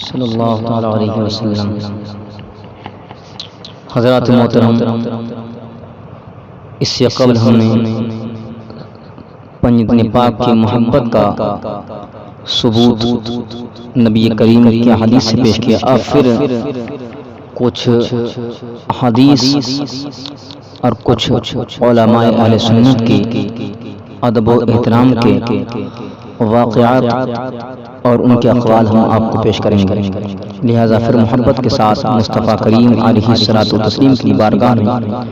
صلی اللہ تعالی علیہ وسلم۔ حضرات محترم، اس سے قبل ہم نے پنجتن پاک کی محبت کا ثبوت نبی کریم کی حدیث سے پیش کیا۔ اب پھر کچھ حدیث اور کچھ علماء اہل سنت کی ادب و احترام کے واقعات اور ان کے اقوال ہم آپ کو پیش کریں گے۔ لہذا پھر محبت کے ساتھ مصطفیٰ کریم علیہ الصلوۃ والتسلیم کی بارگاہ میں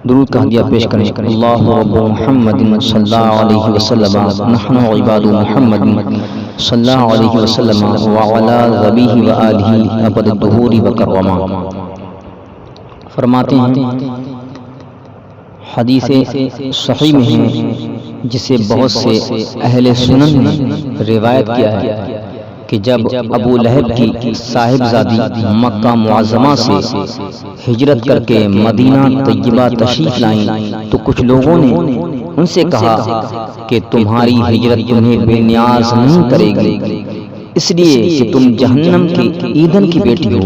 درود کا ہدیہ پیش کریں۔ اللہ رب محمد صلی اللہ علیہ وسلم، نحن عباد محمد صلی اللہ علیہ وسلم وعلی ذبیہ وآلہ ابد الدہور وکرما۔ فرماتے ہیں حدیث صحیح میں ہے، جسے بہت سے اہل سنن نے روایت کیا ہے کہ جب ابو لہب کی صاحبزادی مکہ معظمہ سے ہجرت کر کے مدینہ طیبہ تشریف لائیں تو کچھ لوگوں نے ان سے کہا کہ تمہاری ہجرت تمہیں بے نیاز نہیں کرے گی، اس لیے کہ تم جہنم کی ایندھن کی بیٹی ہو،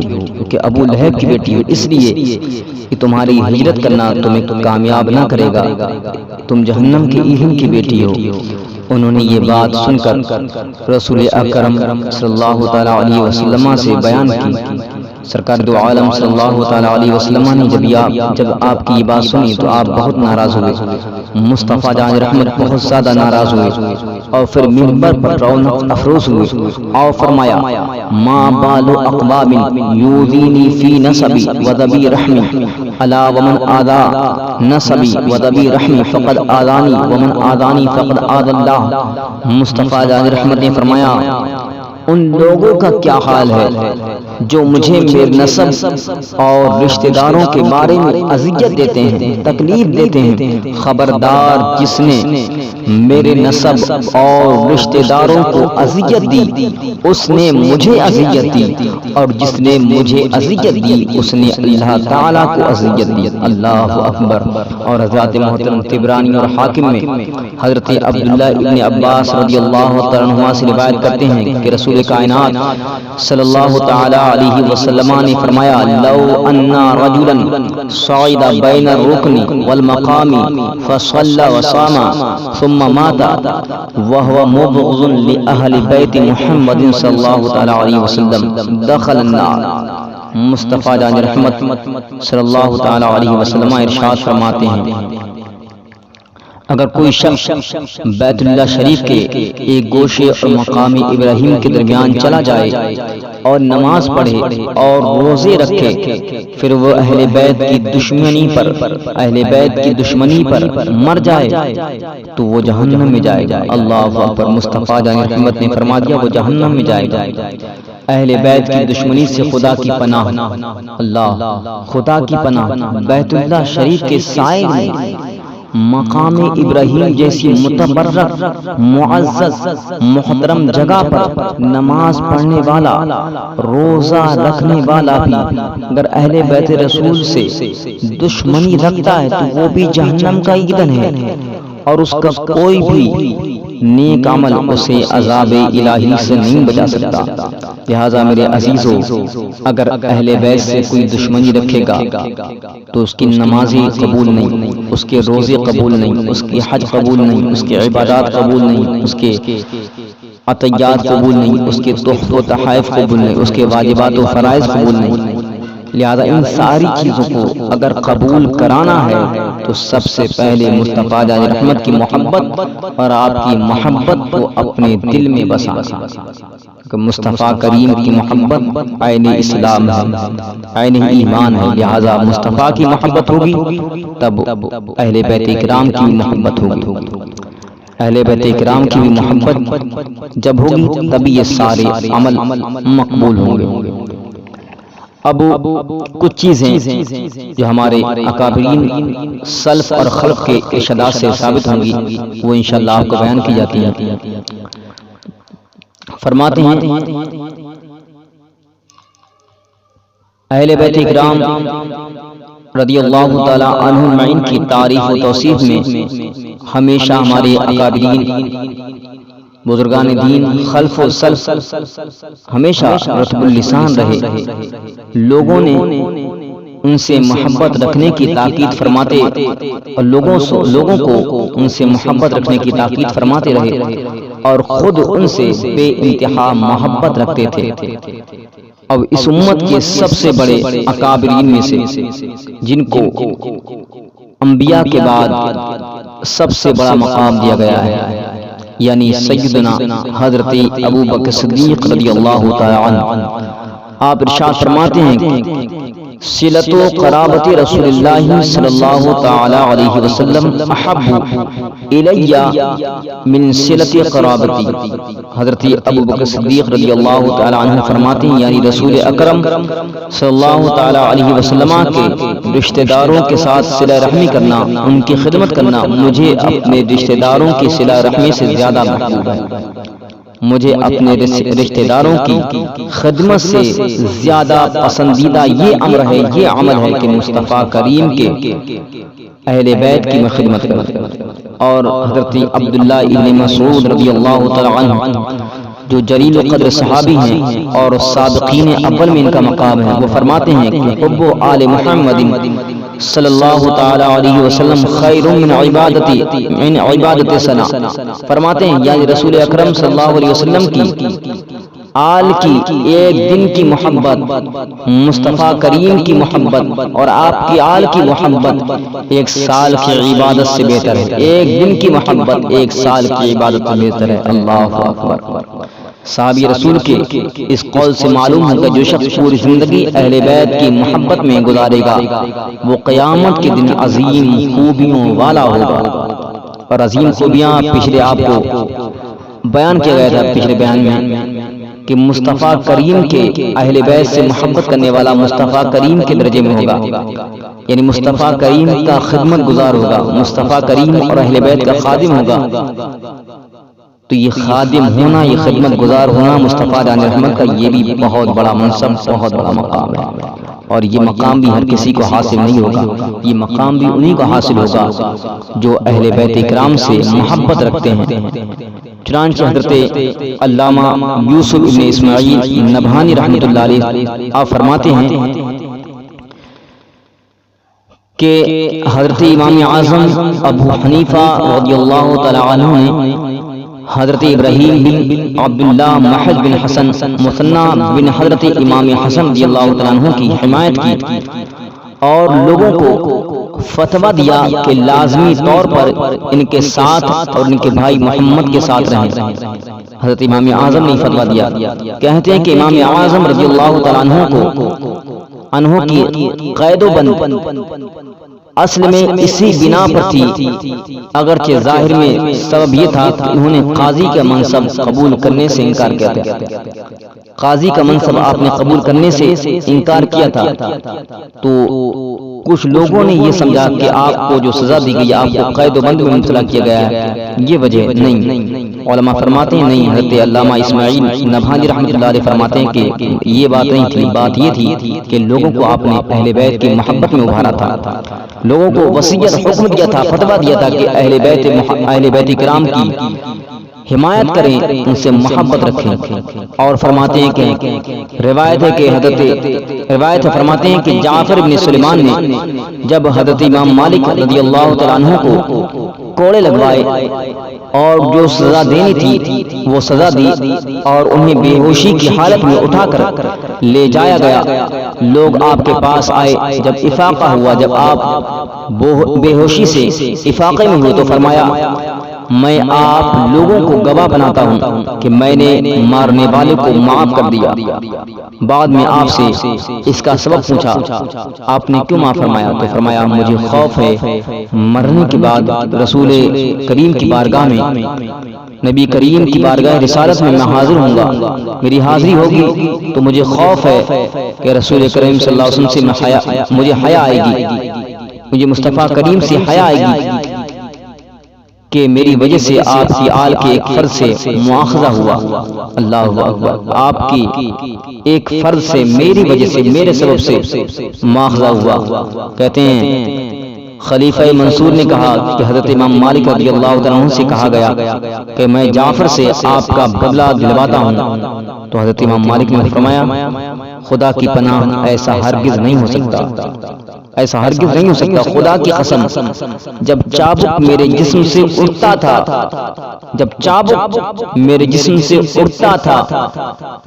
کہ ابو لہب کی بیٹی ہو، اس لیے کہ تمہاری ہجرت کرنا تمہیں کامیاب نہ کرے گا، تم جہنم کی ایندھن کی بیٹی ہو۔ انہوں نے یہ بات سن کر رسول اکرم صلی اللہ تعالی علیہ وسلم سے بیان کی۔ سرکار دو عالم صلی اللہ تعالی علیہ وسلم نے جب آپ کی یہ بات سنی تو آپ بہت ناراض ہوئے، مصطفیٰ جان رحمت بہت زیادہ ناراض ہوئے اور پھر منبر پر رونق افروز ہوئے اور فرمایا ما بال اقوام یؤذینی فی نسبی وذبی رحمی الا ومن آذا نسبی وذبی رحمی فقد آذانی ومن آذانی فقد آذى اللہ۔ مصطفیٰ جان رحمت نے فرمایا ان لوگوں کا کیا حال ہے جو مجھے میرے نسب اور رشتہ داروں کے بارے میں اذیت دیتے ہیں، تکلیف دیتے ہیں۔ خبردار جس نے میرے نسب اور رشتہ داروں کو اذیت دی اس نے مجھے اذیت دی، اور جس نے مجھے اذیت دی اس نے اللہ تعالیٰ کو اذیت دی۔ اللہ اکبر۔ اور حضرات محترم طبرانی اور حاکم میں حضرت عبداللہ ابن عباس رضی اللہ تعالیٰ عنہما سے روایت کرتے ہیں کہ رسول کائنات صلی اللہ تعالی علیہ وسلم نے فرمایا لو ان رجلا صعد بین الرکن والمقام فصلى وصام ثم مات وهو مبغض لأهل بیت محمد صلی اللہ تعالی علیہ وسلم دخل النار۔ مصطفیٰ جان رحمت صلی اللہ تعالی علیہ وسلم ارشاد فرماتے ہیں اگر کوئی شخص بیت اللہ شریف کے ایک گوشے اور مقام ابراہیم کے درمیان چلا جائے اور نماز پڑھے اور روزے رکھے، پھر وہ اہل بیت کی دشمنی پر مر جائے تو وہ جہنم میں جائے گا۔ اللہ اکبر۔ مصطفیٰ جان رحمت نے فرما دیا وہ جہنم میں جائے گا۔ اہل بیت کی دشمنی سے خدا کی پناہ، اللہ خدا کی پناہ۔ بیت اللہ شریف کے سائے میں مقام ابراہیم جیسی متبرک معزز محترم جگہ پر نماز پڑھنے والا، روزہ رکھنے والا بھی اگر اہل بیت رسول سے دشمنی رکھتا ہے تو وہ بھی جہنم کا ایندھن ہے، اور اس کا کوئی بھی نیک عمل اسے عذاب الہی سے نہیں بچا سکتا۔ لہذا میرے عزیزو، اگر اہل بیت سے کوئی دشمنی رکھے گا تو اس کی نمازیں قبول نہیں، اس کے روزے قبول نہیں، اس کی حج قبول نہیں، اس کی عبادات قبول نہیں، اس کے عطیات قبول نہیں، اس کے تحف و تحائف قبول نہیں، اس کے واجبات و فرائض قبول نہیں۔ لہذا ان ساری چیزوں کو اگر قبول کرانا ہے تو سب سے پہلے مصطفیٰ جان رحمت کی محبت اور آپ کی محبت کو اپنے دل میں بسانا، کہ مصطفیٰ کریم کی محبت عین اسلام ہے، عین ایمان ہے۔ لہذا مصطفیٰ کی محبت ہوگی تب اہل بیت کرام کی محبت ہوگی، اہل بیت کرام کی بھی محبت جب ہوگی تبھی یہ سارے عمل مقبول ہوں گے۔ اب کچھ چیزیں جو ہمارے اکابرین سلف اور خلف کے ارشادات سے ثابت ہوں گی وہ انشاءاللہ آپ کو بیان کی جاتی ہیں۔ فرماتے ہیں اہل بیت کرام رضی اللہ تعالی عنہم اجمعین کی تعریف و توصیف میں ہمیشہ ہمارے اکابرین بزرگان دین خلف و سلف ہمیشہ رطب اللسان رہے، لوگوں نے ان سے محبت رکھنے کی تاکید فرماتے اور لوگوں کو ان سے محبت رکھنے کی تاکید فرماتے رہے اور خود ان سے بے انتہا محبت رکھتے تھے۔ اب اس امت کے سب سے بڑے اکابرین میں سے جن کو انبیاء کے بعد سب سے بڑا مقام دیا گیا ہے، یعنی سیدنا حضرت ابوبکر صدیق رضی اللہ تعالی عنہ، آپ ارشاد فرماتے ہیں کہ صلۃ و قرابت رسول اللہ صلی اللہ تعالی علیہ وسلم احب الی من صلۃ قرابتی۔ حضرت ابوبکر صدیق رضی اللہ تعالی عنہ فرماتے ہیں یعنی رسول اکرم صلی اللہ تعالی علیہ وسلم کے رشتہ داروں کے ساتھ صلہ رحمی کرنا، ان کی خدمت کرنا مجھے اپنے رشتہ داروں کی صلہ رحمی سے زیادہ محبوب ہے۔ مجھے اپنے رشتہ داروں کی خدمت سے زیادہ پسندیدہ یہ امر ہے، یہ عمل ہے کہ مصطفیٰ کریم کے اہل بیت کی میں خدمت کروں۔ اور حضرت عبداللہ ابن مسعود رضی اللہ تعالی عنہ جو جلیل القدر صحابی ہیں اور سابقین اول میں ان کا مقام ہے، وہ فرماتے ہیں کہ حب آل محمد صلی اللہ تعالی علیہ وسلم خیر من عبادت سنہ۔ فرماتے ہیں یعنی رسول اکرم صلی اللہ علیہ وسلم کی آل کی ایک دن کی محبت، مصطفیٰ کریم کی محبت اور آپ کی آل کی محبت ایک سال کی عبادت سے بہتر ہے۔ ایک دن کی محبت ایک سال کی عبادت سے بہتر ہے۔ اللہ اکبر۔ صحابی رسول کے اس قول سے معلوم ہے کہ جو شخص پوری زندگی اہل بیت کی محبت میں گزارے گا وہ قیامت کے دن عظیم خوبیوں والا ہوگا۔ اور عظیم خوبیاں پچھلے آپ کو بیان کیا گیا تھا پچھلے بیان میں کہ مصطفیٰ کریم کے اہل بیت سے محبت کرنے والا مصطفیٰ کریم کے درجے میں ہوگا، یعنی مصطفیٰ کریم کا خدمت گزار ہوگا، مصطفیٰ کریم اور اہل بیت کا خادم ہوگا۔ تو یہ خادم ہونا، یہ خدمت گزار ہونا مصطفیٰ جان رحمت کا یہ بھی بہت بڑا منصب، بہت بڑا مقام ہے۔ اور یہ مقام بھی ہر کسی کو حاصل نہیں ہوگا، یہ مقام بھی انہی کو حاصل ہوگا جو اہل بیت اکرام سے محبت رکھتے ہیں۔ چنانچہ حضرت علامہ یوسف ابن اسماعیل نبہانی رحمۃ اللہ علیہ آپ فرماتے ہیں کہ حضرت امام اعظم ابو حنیفہ رضی اللہ تعالی عنہ نے حضرت ابراہیم بن عبداللہ محض بن حسن مثنى بن حضرت امام حسن رضی اللہ تعالی عنہ کی حمایت کی اور لوگوں کو فتویٰ دیا کہ لازمی طور پر ان کے ساتھ اور ان کے بھائی محمد کے ساتھ رہیں۔ حضرت امام اعظم نے فتویٰ دیا، کہتے ہیں کہ امام اعظم رضی اللہ تعالی عنہ کی قید و بند اصل میں اسی بنا پر تھی، اگرچہ ظاہر میں سبب یہ تھا کہ انہوں نے قاضی کا منصب قبول کرنے سے انکار کیا تھا۔ قاضی کا منصب آپ نے قبول کرنے سے انکار کیا تھا تو کچھ لوگوں نے یہ سمجھا کہ آپ کو جو سزا دی گئی، آپ کو قید و بند میں مبتلا کیا گیا ہے، یہ وجہ نہیں۔ علماء فرماتے ہیں نہیں، حضرت علامہ اسماعیل نبہانی رحمۃ اللہ علیہ فرماتے ہیں کہ یہ بات نہیں تھی، بات یہ تھی کہ لوگوں کو آپ نے اہل بیت کی محبت میں ابھارا تھا، لوگوں کو وصیت حکم دیا تھا، فتویٰ دیا تھا کہ اہل بیت کرام کی حمایت کریں، ان سے محبت رکھیں۔ اور فرماتے ہیں کہ روایت فرماتے ہیں کہ جعفر بن سلیمان نے جب حضرت امام مالک رضی اللہ تعالیٰ عنہ کو کوڑے لگوائے اور جو سزا دینی تھی وہ سزا دی اور انہیں بے ہوشی کی حالت میں اٹھا کر لے جایا گیا، لوگ آپ کے پاس آئے، جب افاقہ ہوا، جب آپ بے ہوشی سے افاقے میں ہوئے تو فرمایا میں آپ لوگوں کو گواہ بناتا ہوں کہ میں نے مارنے والے کو معاف کر دیا۔ بعد میں آپ سے اس کا سبب پوچھا، آپ نے کیوں معاف فرمایا؟ تو فرمایا مجھے خوف ہے مرنے کے بعد رسول کریم کی بارگاہ میں، نبی کریم کی بارگاہ رسالت میں حاضر ہوں گا، میری حاضری ہوگی تو مجھے خوف ہے کہ رسول کریم صلی اللہ علیہ وسلم سے مجھے حیا آئے گی، مجھے مصطفیٰ کریم سے حیا آئے گی کہ میری وجہ سے آپ کی آل کے ایک فرض سے مواخذہ ہوا۔ اللہ اکبر، آپ کی ایک فرض سے میری وجہ سے، میرے سبب سے مواخذہ ہوا۔ کہتے ہیں خلیفہ منصور نے کہا کہ حضرت امام مالک رضی اللہ تعالیٰ عنہ سے کہا گیا کہ میں جعفر سے آپ کا بدلہ دلواتا ہوں، تو حضرت امام مالک نے فرمایا خدا کی پناہ ایسا ہرگز نہیں ہو سکتا، ایسا ہرگز نہیں ہو سکتا، خدا کی قسم جب چابک میرے جسم سے اڑتا تھا، جب چابک میرے جسم سے اڑتا تھا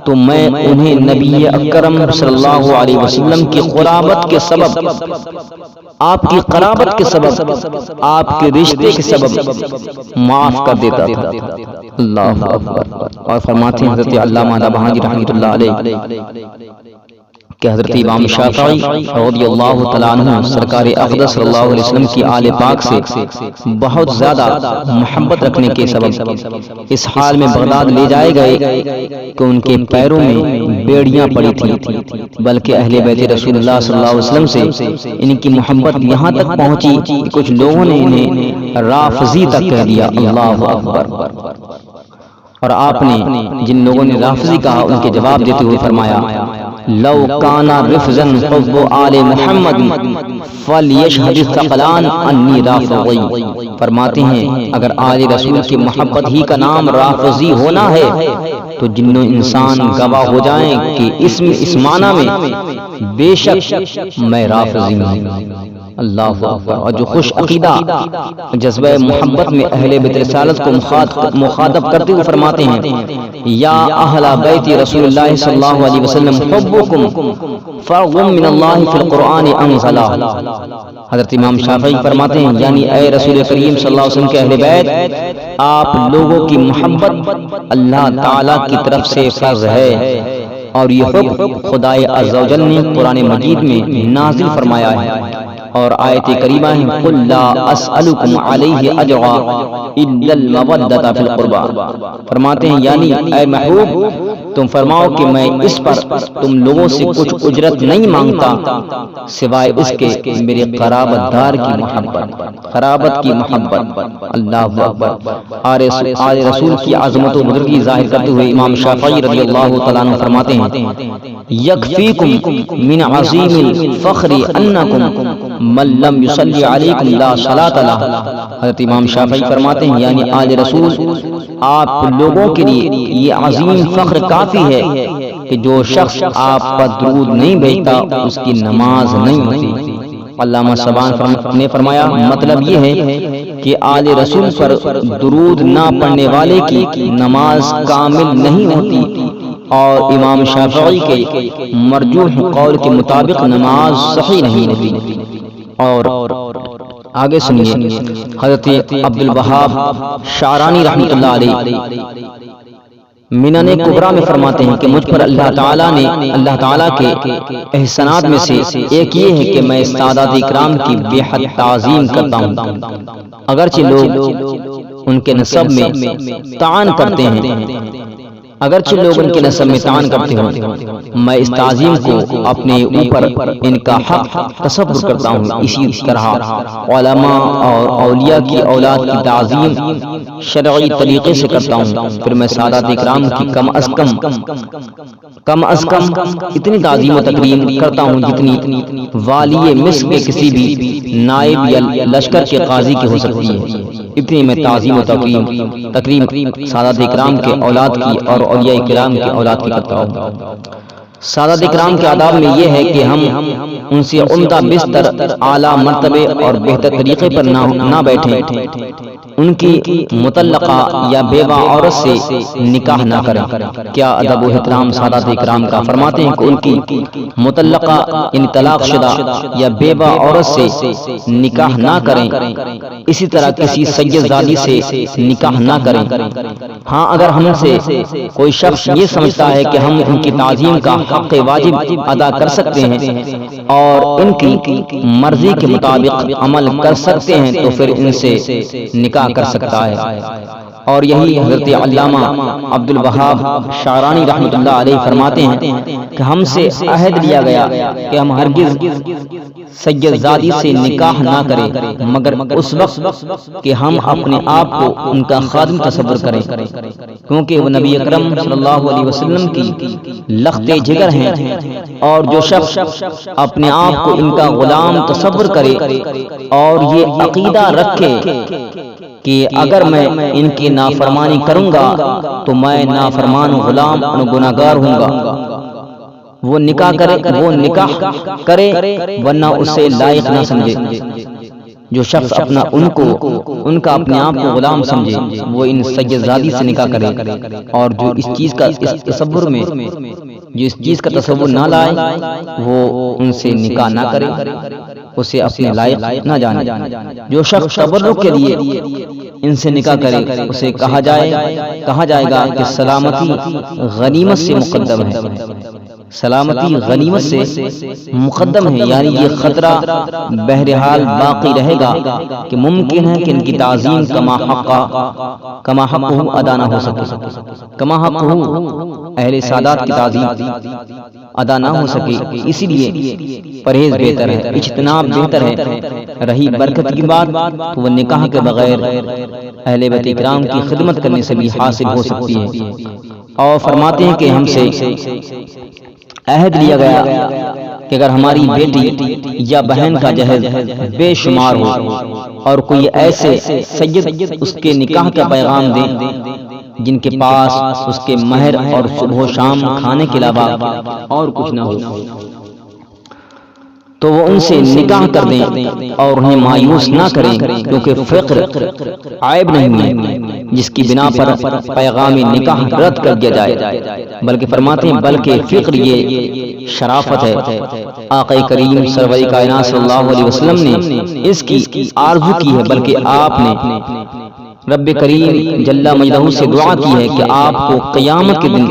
تو میں انہیں نبی اکرم صلی اللہ علیہ وسلم کی قرابت کے سبب، آپ کی قرابت کے سبب، آپ کے رشتے کے سبب معاف کر دیتا تھا۔ اللہ اکبر۔ اور فرماتے ہیں حضرت علامہ نبہانی رحمۃ اللہ علیہ کہ حضرت امام شافعی رضی اللہ تعالیٰ عنہ سرکار اقدس صلی اللہ علیہ وسلم کی آل پاک سے بہت زیادہ محبت رکھنے کے سبب اس حال میں بغداد لے جائے گئے کہ ان کے پیروں میں بیڑیاں پڑی تھیں، بلکہ اہل بیت رسول اللہ صلی اللہ علیہ وسلم سے ان کی محبت یہاں تک پہنچی کہ کچھ لوگوں نے انہیں رافضی تک کہہ دیا۔ اللہ اکبر۔ اور آپ نے جن لوگوں نے رافضی کہا ان کے جواب دیتے ہوئے فرمایا لو کان رفضا حب آل محمد فلیشہد الثقلان انی رافضی۔ فرماتے ہیں اگر آل رسول کی محبت ہی کا نام رافضی ہونا ہے تو جن انسان گواہ ہو جائیں کہ اس معنی میں بے شک میں رافضی ہوں۔ اللہ اکبر۔ اور جو خوش عقیدہ جذبہ محبت میں اہل بیت رسالت کو مخاطب کرتے ہوئے فرماتے ہیں یا اہل بیت رسول اللہ صلی اللہ علیہ وسلم حبکم فرض من اللہ فی القرآن انزلا۔ حضرت امام شافعی فرماتے ہیں یعنی اے رسول کریم صلی اللہ علیہ وسلم کے اہل بیت، آپ لوگوں کی محبت اللہ تعالی کی طرف سے فرض ہے، اور یہ حکم خدائے عز و جل نے قرآن مجید میں نازل فرمایا ہے۔ اور آیت کریمہ ہے قل لا اسألکم علیہ اجرا الا المودۃ فی القربى۔ فرماتے ہیں یعنی اے محبوب تم فرماؤ کہ میں اس پر تم لوگوں سے کچھ اجرت نہیں مانگتا سوائے اس کے میرے قرابت دار کی محبت، قرابت کی محبت۔ اللہ اکبر۔ آل رسول کی عظمت و بزرگی ظاہر کرتے ہوئے امام شافعی رضی اللہ تعالیٰ عنہ فرماتے ہیں یکفیکم من عظیم الفخر انکم من لم یصلی علیکم لا صلاۃ لہ۔ حضرت امام شافعی فرماتے ہیں یعنی آل رسول آپ لوگوں کے لیے یہ عظیم فخر کافی ہے کہ جو شخص آپ پر درود نہیں بھیجتا اس کی نماز نہیں ہوتی۔ علامہ سبحان نے فرمایا مطلب یہ ہے کہ آل رسول پر درود نہ پڑھنے والے کی نماز کامل نہیں ہوتی، اور امام شافعی کے مرجوح قول کے مطابق نماز صحیح نہیں ہوتی۔ اور آگے سنیے حضرت عبد الوہاب شعرانی رحمۃ اللہ علیہ منن کبریٰ میں فرماتے ہیں کہ مجھ پر اللہ تعالیٰ کے احسانات میں سے ایک یہ ہے کہ میں سادات اکرام کی بے حد تعظیم کرتا ہوں، اگرچہ لوگ ان کے نسب میں طعن کرتے ہیں، اگرچہ لوگ ان کے نسب میں طعن کرتے ہوں، میں اس تعظیم کو اپنے اوپر ان کا حق تصور کرتا ہوں۔ اسی طرح علماء اور اولیاء کی اولاد کی تعظیم شرعی طریقے سے کرتا ہوں، پھر میں سادات اکرام کی کم از کم اتنی تعظیم و تکریم کرتا ہوں جتنی والی مصر کے کسی بھی نائب یا لشکر کے قاضی کی ہو سکتی ہے، اتنی میں تعظیم و تکریم سادات اکرام کے اولاد کی اور اولیاء کرام کے اولاد کی کرتا ہوں۔ سادات اکرام کے آداب میں یہ ہے کہ ہم ان سے عمدہ بستر، اعلیٰ مرتبے اور بہتر طریقے پر نہ بیٹھیں، ان کی مطلقہ یا بیوہ عورت سے نکاح نہ کریں۔ کیا ادب و احترام سادات اکرام کا! فرماتے ہیں کہ ان کی مطلقہ یعنی طلاق شدہ یا بیوہ عورت سے نکاح نہ کریں، اسی طرح کسی سید زادی سے نکاح نہ کریں۔ ہاں اگر ہم سے کوئی شخص یہ سمجھتا ہے کہ ہم ان کی تعظیم کا حق واجب ادا کر سکتے ہیں اور ان کی مرضی کے مطابق عمل کر سکتے ہیں تو پھر ان سے نکاح کر سکتا ہے۔ اور یہی حضرت علامہ عبد الوہاب شعرانی رحمۃ اللہ علیہ فرماتے ہیں کہ ہم سے عہد لیا گیا کہ ہم ہرگز سید زادی سے نکاح نہ کریں مگر اس وقت کہ ہم اپنے آپ کو ان کا خادم تصور کریں، کیونکہ وہ نبی اکرم صلی اللہ علیہ وسلم کی لخت جگر جگر ہیں، اور جو شخص اپنے آپ کو ان کا غلام تصور کرے اور یہ عقیدہ رکھے کہ اگر میں ان کی نافرمانی کروں گا تو میں نافرمان غلام اور گناہگار ہوں گا، وہ نکاح کرے ورنہ اسے لائق نہ سمجھے۔ جو شخص ان کا اپنے آپ کو غلام سمجھے وہ ان سید زادی سے نکاح کرے، اور جو اس چیز کا تصور نہ لائے وہ ان سے نکاح نہ کرے، اسے اپنے لائق نہ جانے۔ جو شخص تبرک کے لیے ان سے نکاح کرے اسے کہا جائے گا کہ سلامتی غنیمت سے مقدم ہے، سلامتی غنیمت سے مقدم ہے، یعنی یہ خطرہ بہرحال باقی رہے گا کہ ممکن ہے کہ ان کی تعظیم کما حقہ ادا نہ ہو سکے، کما حقہ اہل سادات کی تعظیم ادا نہ ہو سکے، اسی لیے پرہیز بہتر ہے، اجتناب بہتر ہے۔ رہی برکت کی بات تو وہ نکاح کے بغیر اہل بیت کرام کی خدمت کرنے سے بھی حاصل ہو سکتی ہے۔ اور فرماتے ہیں کہ ہم سے عہد لیا گیا کہ اگر ہماری بیٹی یا بہن کا جہیز بے شمار ہو اور کوئی ایسے سید اس کے نکاح کا پیغام دے جن کے پاس اس کے مہر اور صبح و شام کھانے کے علاوہ اور کچھ نہ ہو، تو وہ ان سے نکاح کر دیں اور انہیں مایوس نہ کریں، کیونکہ فقر عیب نہیں ہے جس کی بنا پر پیغام نکاح رد کر دیا جائے، بلکہ فرماتے ہیں بلکہ فقر یہ شرافت ہے۔ آقا کریم سرور کائنات صلی اللہ علیہ وسلم نے اس کی آرزو کی ہے، بلکہ آپ نے رب کریم جل مجدہ سے دعا کی ہے کہ آپ کو قیامت کے دن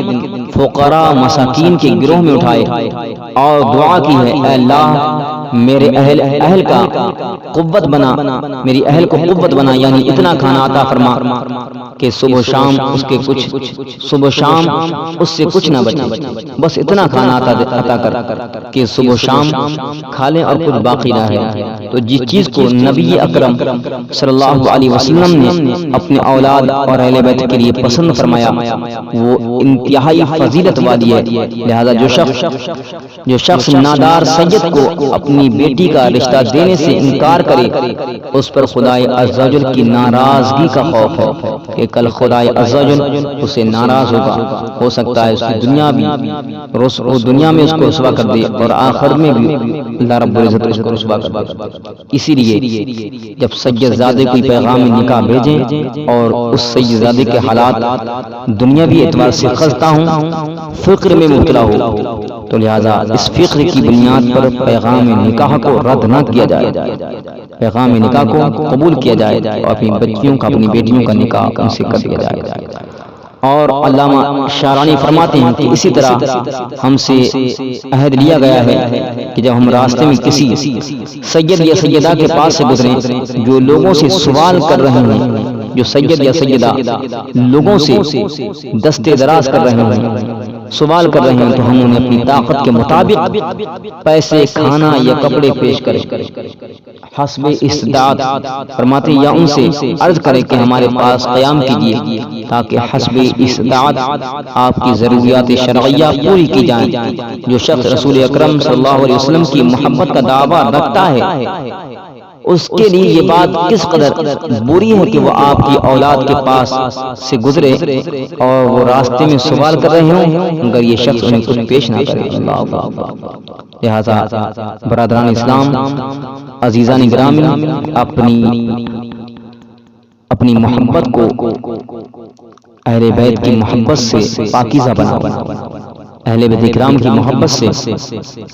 فقراء مساکین کے گروہ میں اٹھائے، اور دعا کی ہے اے اللہ میرے اہل کا قوت بنا، میری اہل کو قوت بنا، یعنی اتنا کھانا عطا فرما کہ صبح شام اس سے کچھ نہ بچے، بس اتنا کھانا عطا کر کہ صبح شام کھا لیں اور کچھ باقی نہ ہے۔ تو جس چیز کو نبی اکرم صلی اللہ علیہ وسلم نے اپنے اولاد اور اہل بیت کے لیے پسند فرمایا وہ انتہائی فضیلت والی ہے، لہذا جو شخص نادار سید کو اپنی بیٹی کا رشتہ دینے سے انکار کرے اس پر خدائے عز و جل کی ناراضگی کا خوف ہے کہ کل خدائے عز و جل اسے ناراض ہوگا، ہو سکتا ہے اس کی دنیا میں اس کو رسوا کر دے اور آخر میں بھی اللہ رب العزت اس کو رسوا کر دے۔ اسی لیے جب سید زادے کوئی پیغام نکاح بھیجیں اور اس سید زادے کے حالات دنیاوی اعتبار سے خستہ ہوں، فقر میں مبتلا ہو، تو لہذا اس فقر کی بنیاد پر پیغام نکاح کو رد نہ کیا جائے، پیغام نکاح کو قبول کیا جائے اور اپنی بچیوں کا اپنی بیٹیوں کا نکاح ان سے کر دیا جائے۔ اور علامہ شارانی فرماتے ہیں کہ اسی طرح ہم سے عہد لیا گیا ہے کہ جب ہم راستے میں کسی سید یا سیدہ کے پاس سے گزریں جو لوگوں سے سوال کر رہے ہیں، جو سید یا سیدہ لوگوں سے دستے دراز کر رہے ہیں، سوال کر رہے ہیں، تو ہم انہیں اپنی طاقت کے مطابق پیسے، کھانا یا کپڑے پیش کریں حسب استطاعت، فرماتے یا ان سے عرض کریں کہ ہمارے پاس قیام کیجیے تاکہ حسب استطاعت آپ کی ضروریات شرعیہ پوری کی جائیں۔ جو شخص رسول اکرم صلی اللہ علیہ وسلم کی محبت کا دعویٰ رکھتا ہے اس کے لیے یہ بات کس قدر بری ہے کہ وہ آپ کی اولاد کے پاس سے گزرے اور وہ راستے میں سوال کر رہے ہوں مگر یہ شخص انہیں کچھ پیش نہ کرے۔ لہذا برادران اسلام، عزیزان گرامی، اپنی محبت کو اہل بیت کی محبت سے پاکیزہ بناؤ، اہل بیت کرام کی محبت سے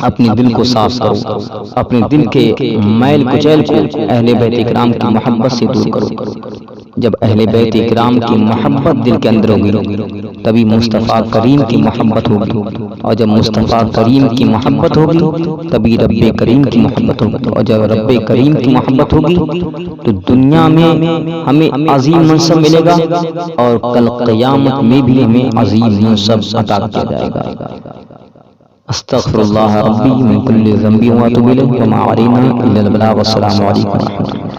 اپنے دل کو صاف کرو، اپنے دل کے میل کچیل کو اہل بیت کرام کی محبت سے دور کرو۔ جب اہل بیت کرام کی محبت دل کے اندر ہوگی تبھی مصطفیٰ کریم کی محبت ہوگی، اور جب مصطفیٰ کریم کی محبت ہوگی تبھی رب کریم کی محبت ہوگی، اور جب رب کریم کی محبت ہوگی تو دنیا میں ہمیں عظیم منصب ملے گا اور کل قیامت میں بھی ہمیں عظیم منصب عطا کیا جائے گا۔ استغفر اللہ ربی من کل ذنب واتوب الیہ وما علینا الا البلاغ۔ والسلام علیکم ورحمۃ اللہ۔